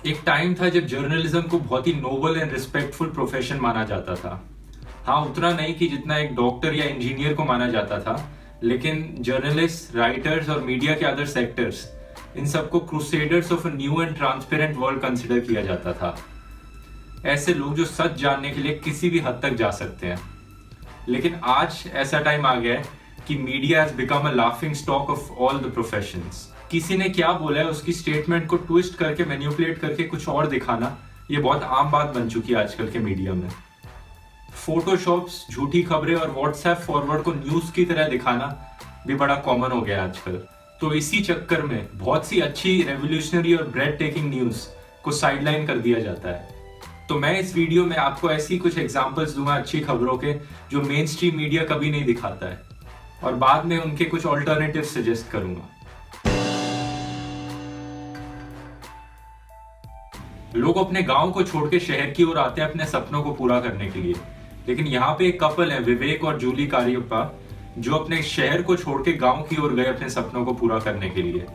एक टाइम था जब जर्नलिज्म को बहुत ही नोबल एंड रिस्पेक्टफुल प्रोफेशन माना जाता था। हाँ, उतना नहीं कि जितना एक डॉक्टर या इंजीनियर को माना जाता था, लेकिन जर्नलिस्ट, राइटर्स और मीडिया के अदर सेक्टर्स, इन सबको crusaders of a new and transparent world consider किया जाता था। ऐसे लोग जो सच जानने के लिए किसी भी हद तक जा सकते हैं। लेकिन आज ऐसा टाइम आ गया है कि media has become a laughing stock of all the professions. किसी ने क्या बोला है उसकी स्टेटमेंट को ट्विस्ट करके, मैनिपुलेट करके कुछ और दिखाना, ये बहुत आम बात बन चुकी है आजकल के मीडिया में। फोटोशॉप्स, झूठी खबरें और व्हाट्सएप फॉरवर्ड को न्यूज की तरह दिखाना भी बड़ा कॉमन हो गया आजकल। तो इसी चक्कर में बहुत सी अच्छी रेवोल्यूशनरी और ब्रेड टेकिंग न्यूज को साइडलाइन कर दिया जाता है। तो मैं इस वीडियो में आपको ऐसी कुछ एग्जांपल्स दूंगा अच्छी खबरों के जो मेन स्ट्रीम मीडिया कभी नहीं दिखाता है, और बाद में उनके कुछ ऑल्टरनेटिव सजेस्ट करूंगा। लोग अपने गांव को छोड़ के शहर की ओर आते हैं अपने सपनों को पूरा करने के लिए, लेकिन यहाँ पे एक कपल है, विवेक और जूली कारियप्पा, जो अपने शहर को छोड़ के गांव की ओर गए अपने सपनों को पूरा करने के लिए।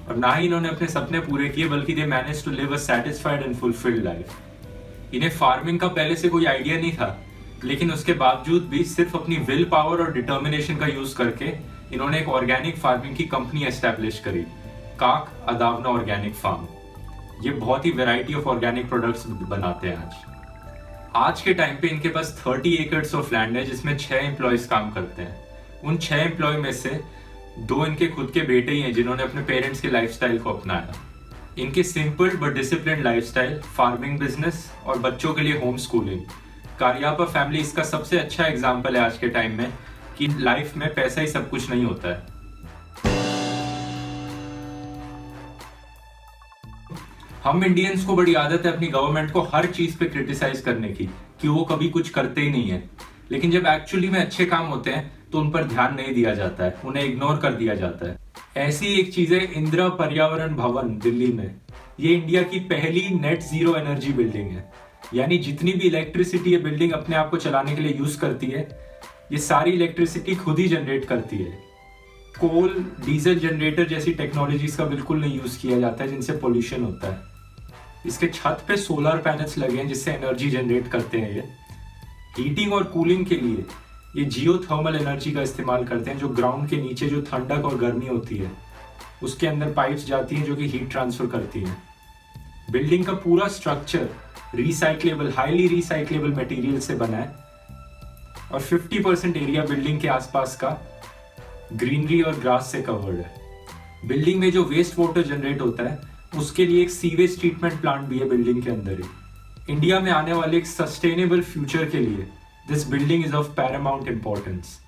और ना ही इन्होंने अपने सपने पूरे किए, बल्कि they manage to live a satisfied and fulfilled life. इन्हें फार्मिंग का पहले से कोई आइडिया नहीं था, लेकिन उसके बावजूद भी सिर्फ अपनी विल पावर और डिटर्मिनेशन का यूज करके इन्होंने एक ऑर्गेनिक फार्मिंग की कंपनी एस्टैब्लिश करी, काक अदावना ऑर्गेनिक फार्म। ये बहुत ही वैरायटी ऑफ ऑर्गेनिक प्रोडक्ट्स बनाते हैं आज के टाइम पे इनके पास 30 एकर्स ऑफ लैंड है, जिसमें 6 एम्प्लॉयज काम करते हैं। उन 6 एम्प्लॉय में से 2 इनके खुद के बेटे ही हैं जिन्होंने अपने पेरेंट्स के लाइफस्टाइल को अपनाया। इनके simple but discipline lifestyle, farming business और बच्चों के लिए होम स्कूलिंग, कारियापा फैमिली इसका सबसे अच्छा एग्जाम्पल है आज के टाइम में कि लाइफ में पैसा ही सब कुछ नहीं होता है। हम इंडियंस को बड़ी आदत है अपनी गवर्नमेंट को हर चीज पे क्रिटिसाइज करने की कि वो कभी कुछ करते ही नहीं है, लेकिन जब एक्चुअली में अच्छे काम होते हैं तो उन पर ध्यान नहीं दिया जाता है, उन्हें इग्नोर कर दिया जाता है। ऐसी एक चीज है इंदिरा पर्यावरण भवन दिल्ली में। ये इंडिया की पहली नेट जीरो एनर्जी बिल्डिंग है, यानी जितनी भी इलेक्ट्रिसिटी ये बिल्डिंग अपने आप को चलाने के लिए यूज करती है, ये सारी इलेक्ट्रिसिटी खुद ही जनरेट करती है। कोल, डीजल जनरेटर जैसी टेक्नोलॉजीज का बिल्कुल नहीं यूज किया जाता है जिनसे पोल्यूशन होता है। इसके छत पे सोलर पैनल्स लगे हैं जिससे एनर्जी जनरेट करते हैं। ये हीटिंग और कूलिंग के लिए ये जियोथर्मल एनर्जी का इस्तेमाल करते हैं, जो ग्राउंड के नीचे जो ठंडक और गर्मी होती है उसके अंदर पाइप्स जाती हैं जो कि हीट ट्रांसफर करती हैं। बिल्डिंग का पूरा structure recyclable, highly recyclable material से बना है, और 50% एरिया बिल्डिंग के आसपास का ग्रीनरी और ग्रास से कवर्ड है। बिल्डिंग में जो वेस्ट वाटर जनरेट होता है उसके लिए एक सीवेज ट्रीटमेंट प्लांट भी है बिल्डिंग के अंदर ही। इंडिया में आने वाले एक सस्टेनेबल फ्यूचर के लिए this building is of Paramount importance.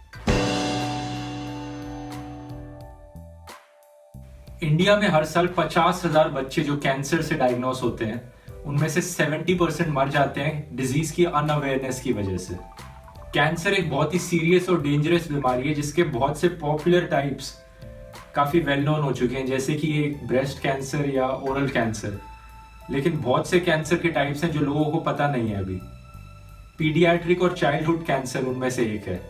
India में हर साल 50,000 बच्चे जो कैंसर से डायग्नोस होते हैं, उनमें से 70% मर जाते हैं डिजीज की अनअवेयरनेस की वजह से। कैंसर एक बहुत ही सीरियस और डेंजरस बीमारी है जिसके बहुत से पॉपुलर टाइप्स काफी वेल नोन हो चुके हैं, जैसे कि एक ब्रेस्ट कैंसर या ओरल कैंसर। लेकिन बहुत से कैंसर के टाइप्स हैं जो लोगों को पता नहीं है अभी। पीडियाट्रिक और चाइल्डहुड कैंसर उनमें से एक है।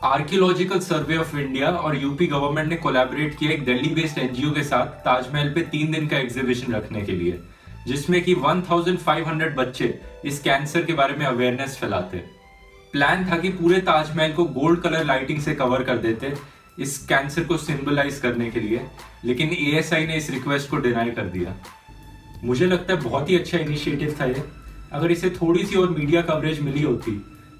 आर्कियोलॉजिकल सर्वे ऑफ इंडिया और यूपी गवर्नमेंट ने कोलैबोरेट किया एक दिल्ली बेस्ड एनजीओ के साथ ताजमहल पे 3 दिन का एग्जीबिशन रखने के लिए, जिसमें कि 1500 बच्चे इस कैंसर के बारे में अवेयरनेस फैलाते। प्लान था कि पूरे ताजमहल को गोल्ड कलर लाइटिंग से कवर कर देते इस कैंसर को सिंबलाइज करने के लिए, लेकिन एएसआई ने इस रिक्वेस्ट को डिनाई कर दिया। मुझे लगता है बहुत ही अच्छा इनिशिएटिव था ये। अगर इसे थोड़ी सी और मीडिया कवरेज मिली होती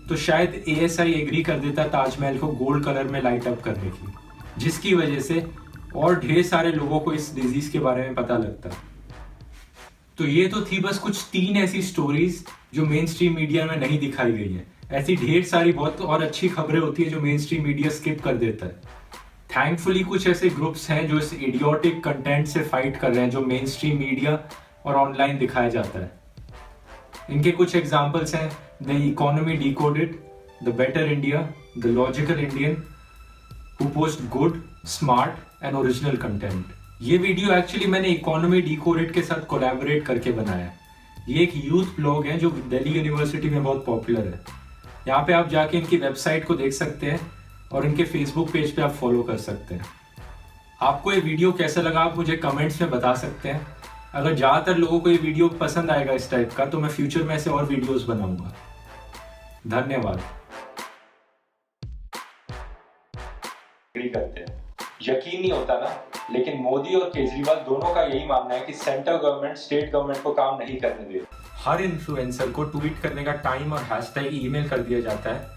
तो शायद एएसआई एग्री कर देता ताजमहल को गोल्ड कलर में लाइट अप करने की, जिसकी वजह से और ढेर सारे लोगों को इस डिजीज के बारे में पता लगता। तो ये तो थी बस कुछ 3 ऐसी स्टोरीज जो मेन स्ट्रीम मीडिया में नहीं दिखाई गई है। ऐसी ढेर सारी बहुत और अच्छी खबरें होती है जो मेन स्ट्रीम मीडिया स्किप कर देता है। थैंकफुली कुछ ऐसे ग्रुप्स हैं जो इस इडियोटिक कंटेंट से फाइट कर रहे हैं जो मेन स्ट्रीम मीडिया और ऑनलाइन दिखाया जाता है। इनके कुछ एग्जांपल्स हैं the economy decoded, the better India, the logical Indian, who post good, smart and original content. ये वीडियो एक्चुअली मैंने इकोनॉमी डिकोडेड के साथ कोलैबोरेट करके बनाया। ये एक यूथ ब्लॉग है जो दिल्ली यूनिवर्सिटी में बहुत पॉपुलर है। यहाँ पे आप जाके इनकी वेबसाइट को देख सकते हैं और इनके फेसबुक पेज पे आप फॉलो कर सकते हैं। आपको ये वीडियो कैसा लगा आप मुझे कमेंट्स में बता सकते हैं। अगर ज़्यादातर लोगों को ये वीडियो पसंद आएगा इस टाइप का, तो मैं फ्यूचर में ऐसे और वीडियोस बनाऊंगा। धन्यवाद। करते हैं, यकीन नहीं होता ना, लेकिन मोदी और केजरीवाल दोनों का यही मानना है कि सेंट्रल गवर्नमेंट स्टेट गवर्नमेंट को काम नहीं करने दे। हर इन्फ्लुएंसर को ट्वीट करने का टाइम और हैशटैग ईमेल कर दिया जाता है,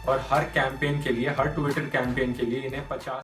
और हर कैंपेन के लिए, हर ट्विटर कैंपेन के लिए इन्हें 50